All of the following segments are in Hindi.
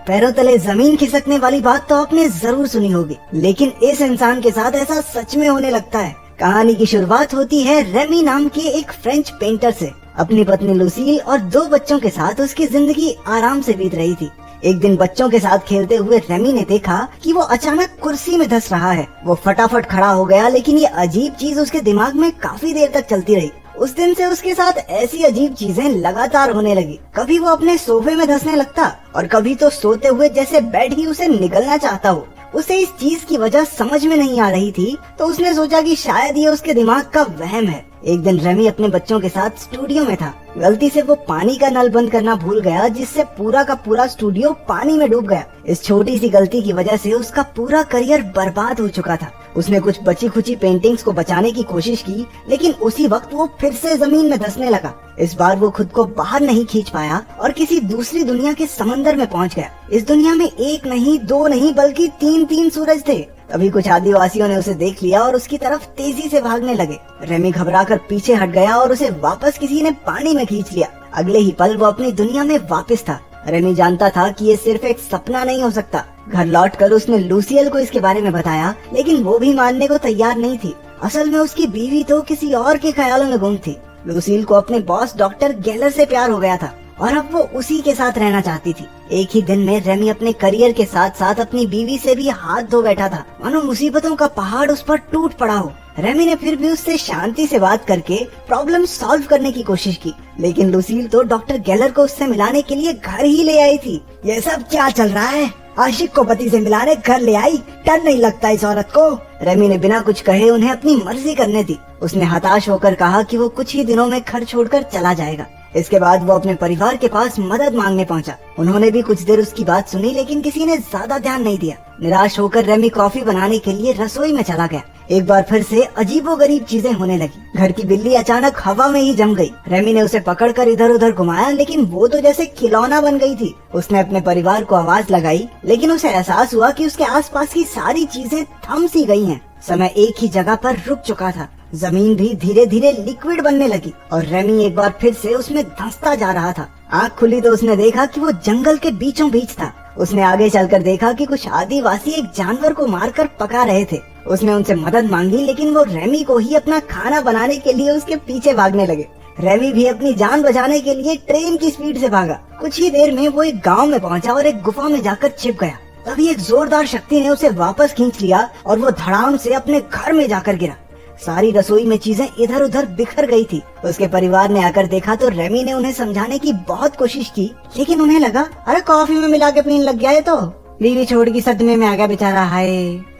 पैरों तले जमीन खिसकने वाली बात तो आपने जरूर सुनी होगी, लेकिन इस इंसान के साथ ऐसा सच में होने लगता है। कहानी की शुरुआत होती है रेमी नाम के एक फ्रेंच पेंटर से। अपनी पत्नी लुसील और 2 बच्चों के साथ उसकी जिंदगी आराम से बीत रही थी। एक दिन बच्चों के साथ खेलते हुए रेमी ने देखा कि वो अचानक कुर्सी में धंस रहा है। वो फटाफट खड़ा हो गया, लेकिन ये अजीब चीज उसके दिमाग में काफी देर तक चलती रही। उस दिन से उसके साथ ऐसी अजीब चीजें लगातार होने लगी। कभी वो अपने सोफे में धंसने लगता और कभी तो सोते हुए जैसे बेड ही उसे निगलना चाहता हो। उसे इस चीज की वजह समझ में नहीं आ रही थी, तो उसने सोचा कि शायद ये उसके दिमाग का वहम है। एक दिन रेमी अपने बच्चों के साथ स्टूडियो में था। गलती से वो पानी का नल बंद करना भूल गया, जिससे पूरा का पूरा स्टूडियो पानी में डूब गया। इस छोटी सी गलती की वजह से उसका पूरा करियर बर्बाद हो चुका था। उसने कुछ बची खुची पेंटिंग्स को बचाने की कोशिश की, लेकिन उसी वक्त वो फिर से जमीन में धंसने लगा। इस बार वो खुद को बाहर नहीं खींच पाया और किसी दूसरी दुनिया के समंदर में पहुंच गया। इस दुनिया में 1 नहीं 2 नहीं बल्कि 3 सूरज थे। तभी कुछ आदिवासियों ने उसे देख लिया और उसकी तरफ तेजी से भागने लगे। रेमी घबराकर पीछे हट गया और उसे वापस किसी ने पानी में खींच लिया। अगले ही पल वो अपनी दुनिया में वापस था। रेमी जानता था कि ये सिर्फ एक सपना नहीं हो सकता। घर लौटकर उसने लूसियल को इसके बारे में बताया, लेकिन वो भी मानने को तैयार नहीं थी। असल में उसकी बीवी तो किसी और के ख्यालों में गुम थी। लूसियल को अपने बॉस डॉक्टर गेलर से प्यार हो गया था और अब वो उसी के साथ रहना चाहती थी। एक ही दिन में रेमी अपने करियर के साथ साथ अपनी बीवी से भी हाथ धो बैठा था, मानो मुसीबतों का पहाड़ उस पर टूट पड़ा हो। रेमी ने फिर भी उससे शांति से बात करके प्रॉब्लम सॉल्व करने की कोशिश की, लेकिन लुसील तो डॉक्टर गेलर को उससे मिलाने के लिए घर ही ले आई थी। ये सब क्या चल रहा है? आशिक को पति से मिलाने घर ले आई, डर नहीं लगता इस औरत को? रेमी ने बिना कुछ कहे उन्हें अपनी मर्जी करने दी। उसने हताश होकर कहा कि वो कुछ ही दिनों में घर छोड़कर चला जाएगा। इसके बाद वो अपने परिवार के पास मदद मांगने पहुंचा। उन्होंने भी कुछ देर उसकी बात सुनी, लेकिन किसी ने ज्यादा ध्यान नहीं दिया। निराश होकर रेमी कॉफी बनाने के लिए रसोई में चला गया। एक बार फिर से अजीबोगरीब चीजें होने लगी। घर की बिल्ली अचानक हवा में ही जम गई। रेमी ने उसे पकड़कर इधर उधर घुमाया, लेकिन वो तो जैसे खिलौना बन गई थी। उसने अपने परिवार को आवाज लगाई, लेकिन उसे एहसास हुआ कि उसके आसपास की सारी चीजें थम सी गई हैं। समय एक ही जगह पर रुक चुका था। जमीन भी धीरे धीरे लिक्विड बनने लगी और रेमी एक बार फिर से उसमें धंसता जा रहा था। आँख खुली तो उसने देखा कि वो जंगल के बीचों बीच था। उसने आगे चलकर देखा कि कुछ आदिवासी एक जानवर को मारकर पका रहे थे। उसने उनसे मदद मांगी, लेकिन वो रेमी को ही अपना खाना बनाने के लिए उसके पीछे भागने लगे। रेमी भी अपनी जान बचाने के लिए ट्रेन की स्पीड से भागा। कुछ ही देर में वो एक गांव में पहुंचा और एक गुफा में जाकर छिप गया। तभी एक जोरदार शक्ति ने उसे वापस खींच लिया और वो धड़ाम से अपने घर में जाकर गिरा। सारी रसोई में चीजें इधर उधर बिखर गई थी। उसके परिवार ने आकर देखा तो रेमी ने उन्हें समझाने की बहुत कोशिश की, लेकिन उन्हें लगा अरे कॉफी में मिला के पीने लग गया है, तो बीवी छोड़ की सदमे में आ गया बेचारा। हाय।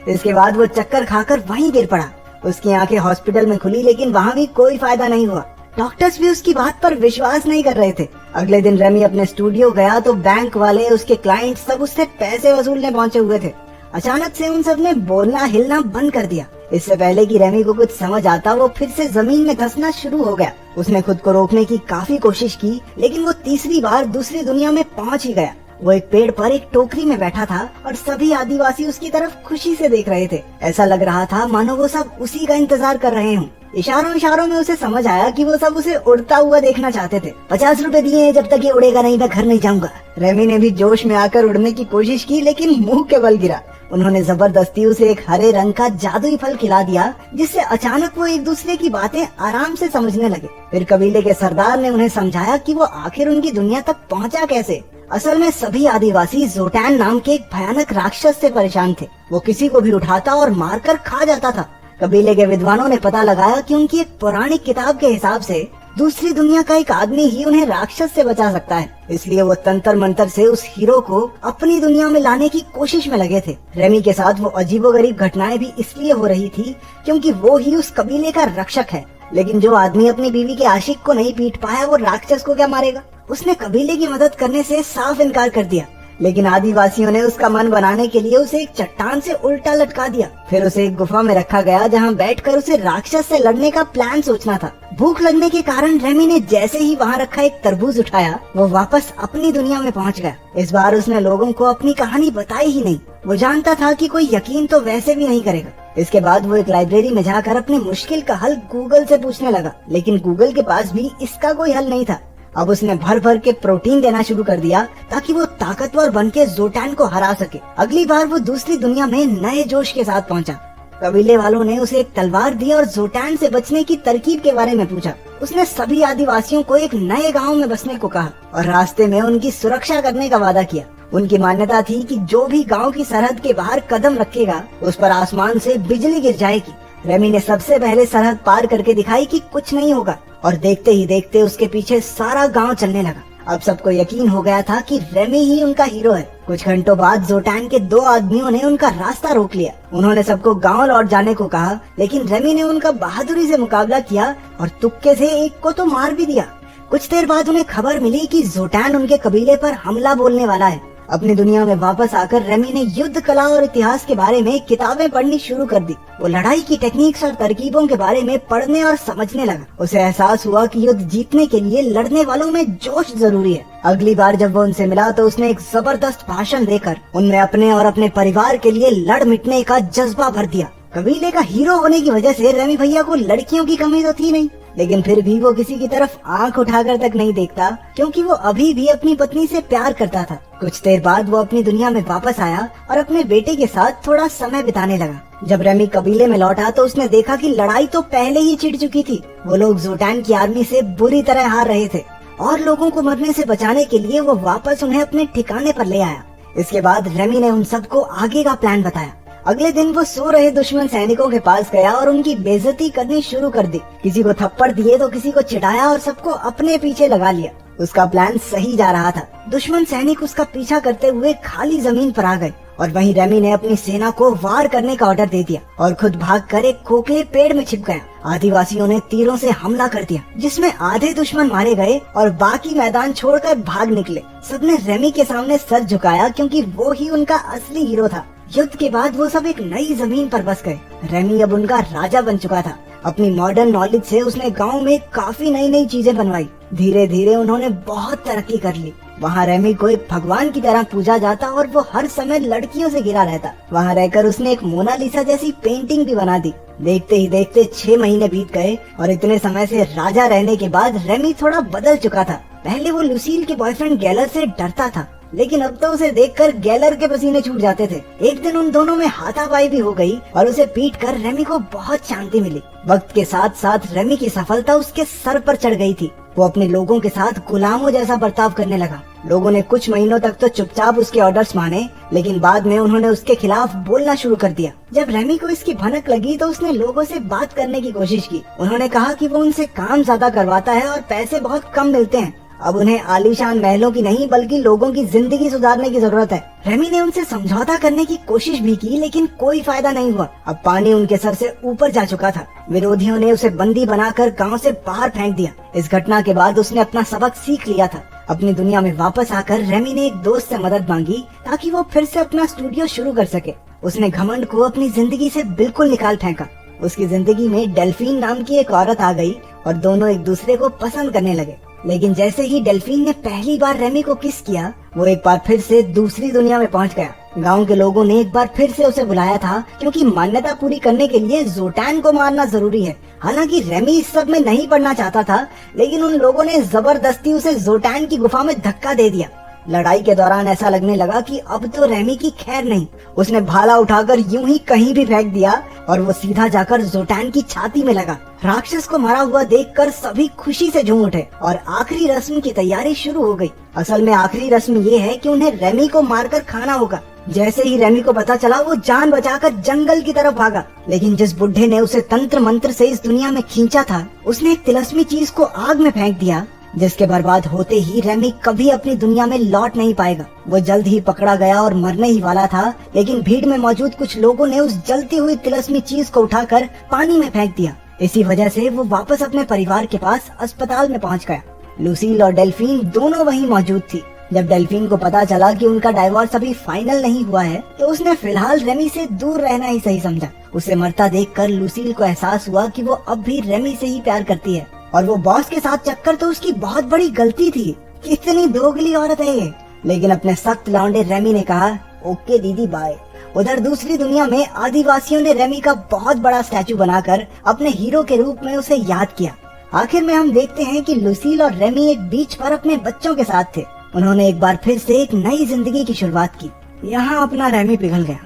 इसके बाद वो चक्कर खाकर वहीं गिर पड़ा। उसकी आंखें हॉस्पिटल में खुली, लेकिन वहाँ भी कोई फायदा नहीं हुआ। डॉक्टर्स भी उसकी बात पर विश्वास नहीं कर रहे थे। अगले दिन रेमी अपने स्टूडियो गया तो बैंक वाले, उसके क्लाइंट सब उससे पैसे वसूलने पहुंचे हुए थे। अचानक से उन सब ने बोलना हिलना बंद कर दिया। इससे पहले कि रेमी को कुछ समझ आता, वो फिर से जमीन में धंसना शुरू हो गया। उसने खुद को रोकने की काफी कोशिश की, लेकिन वो तीसरी बार दूसरी दुनिया में पहुंच ही गया। वो एक पेड़ पर एक टोकरी में बैठा था और सभी आदिवासी उसकी तरफ खुशी से देख रहे थे। ऐसा लग रहा था मानो वो सब उसी का इंतजार कर रहे हों। इशारों इशारों में उसे समझ आया कि वो सब उसे उड़ता हुआ देखना चाहते थे। 50 रुपए दिए हैं, जब तक ये उड़ेगा नहीं मैं घर नहीं जाऊंगा। रेमी ने भी जोश में आकर उड़ने की कोशिश की, लेकिन मुंह के बल गिरा। उन्होंने जबरदस्ती उसे एक हरे रंग का जादुई फल खिला दिया, जिससे अचानक वो एक दूसरे की बातें आराम से समझने लगे। फिर कबीले के सरदार ने उन्हें समझाया कि वो आखिर उनकी दुनिया तक पहुंचा कैसे। असल में सभी आदिवासी जोटैन नाम के एक भयानक राक्षस से परेशान थे। वो किसी को भी उठाता और मारकर खा जाता था। कबीले के विद्वानों ने पता लगाया कि उनकी एक पौराणिक किताब के हिसाब से दूसरी दुनिया का एक आदमी ही उन्हें राक्षस से बचा सकता है। इसलिए वो तंत्र मंत्र से उस हीरो को अपनी दुनिया में लाने की कोशिश में लगे थे। रेमी के साथ वो अजीबोगरीब घटनाएं भी इसलिए हो रही थी क्योंकि वो ही उस कबीले का रक्षक है। लेकिन जो आदमी अपनी बीवी के आशिक को नहीं पीट पाया, वो राक्षस को क्या मारेगा? उसने कबीले की मदद करने से साफ इनकार कर दिया। लेकिन आदिवासियों ने उसका मन बनाने के लिए उसे एक चट्टान से उल्टा लटका दिया। फिर उसे एक गुफा में रखा गया, जहां बैठकर उसे राक्षस से लड़ने का प्लान सोचना था। भूख लगने के कारण रेमी ने जैसे ही वहां रखा एक तरबूज उठाया, वो वापस अपनी दुनिया में पहुंच गया। इस बार उसने लोगों को अपनी कहानी बताई ही नहीं। वो जानता था कि कोई यकीन तो वैसे भी नहीं करेगा। इसके बाद वो एक लाइब्रेरी में जाकर अपनी मुश्किल का हल गूगल से पूछने लगा, लेकिन गूगल के पास भी इसका कोई हल नहीं था। अब उसने भर भर के प्रोटीन देना शुरू कर दिया ताकि वो ताकतवर बन के जोटैन को हरा सके। अगली बार वो दूसरी दुनिया में नए जोश के साथ पहुंचा। कबीले वालों ने उसे एक तलवार दी और जोटैन से बचने की तरकीब के बारे में पूछा। उसने सभी आदिवासियों को एक नए गांव में बसने को कहा और रास्ते में उनकी सुरक्षा करने का वादा किया। उनकी मान्यता थी कि जो भी गांव की सरहद के बाहर कदम रखेगा उस पर आसमान से बिजली गिर जाएगी। रेमी ने सबसे पहले सरहद पार करके दिखाई कि कुछ नहीं होगा और देखते ही देखते उसके पीछे सारा गांव चलने लगा। अब सबको यकीन हो गया था कि रेमी ही उनका हीरो है। कुछ घंटों बाद जोटैन के 2 आदमियों ने उनका रास्ता रोक लिया। उन्होंने सबको गांव लौट जाने को कहा, लेकिन रेमी ने उनका बहादुरी से मुकाबला किया और तुक्के से एक को तो मार भी दिया। कुछ देर बाद उन्हें खबर मिली कि जोटैन उनके कबीले पर हमला बोलने वाला है। अपनी दुनिया में वापस आकर रेमी ने युद्ध कला और इतिहास के बारे में किताबें पढ़नी शुरू कर दी। वो लड़ाई की टेक्निक्स और तरकीबों के बारे में पढ़ने और समझने लगा। उसे एहसास हुआ कि युद्ध जीतने के लिए लड़ने वालों में जोश जरूरी है। अगली बार जब वो उनसे मिला तो उसने एक जबरदस्त भाषण देकर उनमें अपने और अपने परिवार के लिए लड़ मिटने का जज्बा भर दिया। कबीले का हीरो होने की वजह से रेमी भैया को लड़कियों की कमी तो थी नहीं, लेकिन फिर भी वो किसी की तरफ आंख उठाकर तक नहीं देखता, क्योंकि वो अभी भी अपनी पत्नी से प्यार करता था। कुछ देर बाद वो अपनी दुनिया में वापस आया और अपने बेटे के साथ थोड़ा समय बिताने लगा। जब रेमी कबीले में लौटा तो उसने देखा कि लड़ाई तो पहले ही छिड़ चुकी थी। वो लोग जोटैन की आर्मी से बुरी तरह हार रहे थे और लोगों को मरने से बचाने के लिए वो वापस उन्हें अपने ठिकाने पर ले आया। इसके बाद रेमी ने उन सबको आगे का प्लान बताया। अगले दिन वो सो रहे दुश्मन सैनिकों के पास गया और उनकी बेइज्जती करनी शुरू कर दी। किसी को थप्पड़ दिए तो किसी को चिढ़ाया और सबको अपने पीछे लगा लिया। उसका प्लान सही जा रहा था। दुश्मन सैनिक उसका पीछा करते हुए खाली जमीन पर आ गए और वहीं रेमी ने अपनी सेना को वार करने का ऑर्डर दे दिया और खुद भागकर एक खोखले पेड़ में छिप गया। आदिवासियों ने तीरों से हमला कर दिया, जिसमें आधे दुश्मन मारे गए और बाकी मैदान छोड़कर भाग निकले। सबने रेमी के सामने सर झुकाया क्योंकि वो ही उनका असली हीरो था। युद्ध के बाद वो सब एक नई जमीन पर बस गए। रेमी अब उनका राजा बन चुका था। अपनी मॉडर्न नॉलेज से उसने गांव में काफी नई नई चीजें बनवाई। धीरे धीरे उन्होंने बहुत तरक्की कर ली। वहाँ रेमी को एक भगवान की तरह पूजा जाता और वो हर समय लड़कियों से घिरा रहता। वहाँ रहकर उसने एक मोनालिसा जैसी पेंटिंग भी बना दी। देखते ही देखते 6 महीने बीत गए और इतने समय से राजा रहने के बाद रेमी थोड़ा बदल चुका था। पहले वो लुसील के बॉयफ्रेंड गैलर से डरता था, लेकिन अब तो उसे देखकर गैलर के पसीने छूट जाते थे। एक दिन उन दोनों में हाथापाई भी हो गई और उसे पीटकर रेमी को बहुत शांति मिली। वक्त के साथ साथ रेमी की सफलता उसके सर पर चढ़ गई थी। वो अपने लोगों के साथ गुलामों जैसा बर्ताव करने लगा। लोगों ने कुछ महीनों तक तो चुपचाप उसके ऑर्डर्स माने, लेकिन बाद में उन्होंने उसके खिलाफ बोलना शुरू कर दिया। जब रेमी को इसकी भनक लगी तो उसने लोगों से बात करने की कोशिश की। उन्होंने कहा कि वो उनसे काम ज्यादा करवाता है और पैसे बहुत कम मिलते हैं। अब उन्हें आलीशान महलों की नहीं बल्कि लोगों की जिंदगी सुधारने की जरूरत है। रेमी ने उनसे समझौता करने की कोशिश भी की, लेकिन कोई फायदा नहीं हुआ। अब पानी उनके सर से ऊपर जा चुका था। विरोधियों ने उसे बंदी बनाकर गांव से बाहर फेंक दिया। इस घटना के बाद उसने अपना सबक सीख लिया था। अपनी दुनिया में वापस आकर रेमी ने एक दोस्त से मदद मांगी ताकि वो फिर से अपना स्टूडियो शुरू कर सके। उसने घमंड को अपनी जिंदगी से बिल्कुल निकाल फेंका। उसकी जिंदगी में डेल्फीन नाम की एक औरत आ गई और दोनों एक दूसरे को पसंद करने लगे। लेकिन जैसे ही डेल्फीन ने पहली बार रेमी को किस किया, वो एक बार फिर से दूसरी दुनिया में पहुंच गया। गांव के लोगों ने एक बार फिर से उसे बुलाया था क्योंकि मान्यता पूरी करने के लिए जोटैन को मारना जरूरी है। हालांकि रेमी इस सब में नहीं पड़ना चाहता था, लेकिन उन लोगों ने जबरदस्ती उसे जोटैन की गुफा में धक्का दे दिया। लड़ाई के दौरान ऐसा लगने लगा कि अब तो रेमी की खैर नहीं। उसने भाला उठाकर यूं ही कहीं भी फेंक दिया और वो सीधा जाकर जोटैन की छाती में लगा। राक्षस को मरा हुआ देखकर सभी खुशी से झूम उठे और आखिरी रस्म की तैयारी शुरू हो गई। असल में आखिरी रस्म ये है कि उन्हें रेमी को मारकर खाना होगा। जैसे ही रेमी को पता चला, वो जान बचाकर जंगल की तरफ भागा। लेकिन जिस बुढ़े ने उसे तंत्र मंत्र से इस दुनिया में खींचा था, उसने एक तिलस्मी चीज को आग में फेंक दिया, जिसके बर्बाद होते ही रेमी कभी अपनी दुनिया में लौट नहीं पाएगा। वो जल्द ही पकड़ा गया और मरने ही वाला था, लेकिन भीड़ में मौजूद कुछ लोगों ने उस जलती हुई तिलस्मी चीज को उठाकर पानी में फेंक दिया। इसी वजह से वो वापस अपने परिवार के पास अस्पताल में पहुंच गया। लुसील और डेल्फीन दोनों वहीं मौजूद थी। जब डेल्फीन को पता चला कि उनका डाइवोर्स अभी फाइनल नहीं हुआ है, तो उसने फिलहाल रेमी से दूर रहना ही सही समझा। उसे मरता देखकर लुसील को एहसास हुआ कि वो अब भी रेमी से ही प्यार करती है और वो बॉस के साथ चक्कर तो उसकी बहुत बड़ी गलती थी। कितनी दोगली औरत है ये। लेकिन अपने सख्त लौंडे रेमी ने कहा, ओके दीदी बाय। उधर दूसरी दुनिया में आदिवासियों ने रेमी का बहुत बड़ा स्टैचू बनाकर अपने हीरो के रूप में उसे याद किया। आखिर में हम देखते हैं कि लुसील और रेमी एक बीच पर अपने बच्चों के साथ थे। उन्होंने एक बार फिर से एक नई जिंदगी की शुरुआत की। यहाँ अपना रेमी पिघल गया।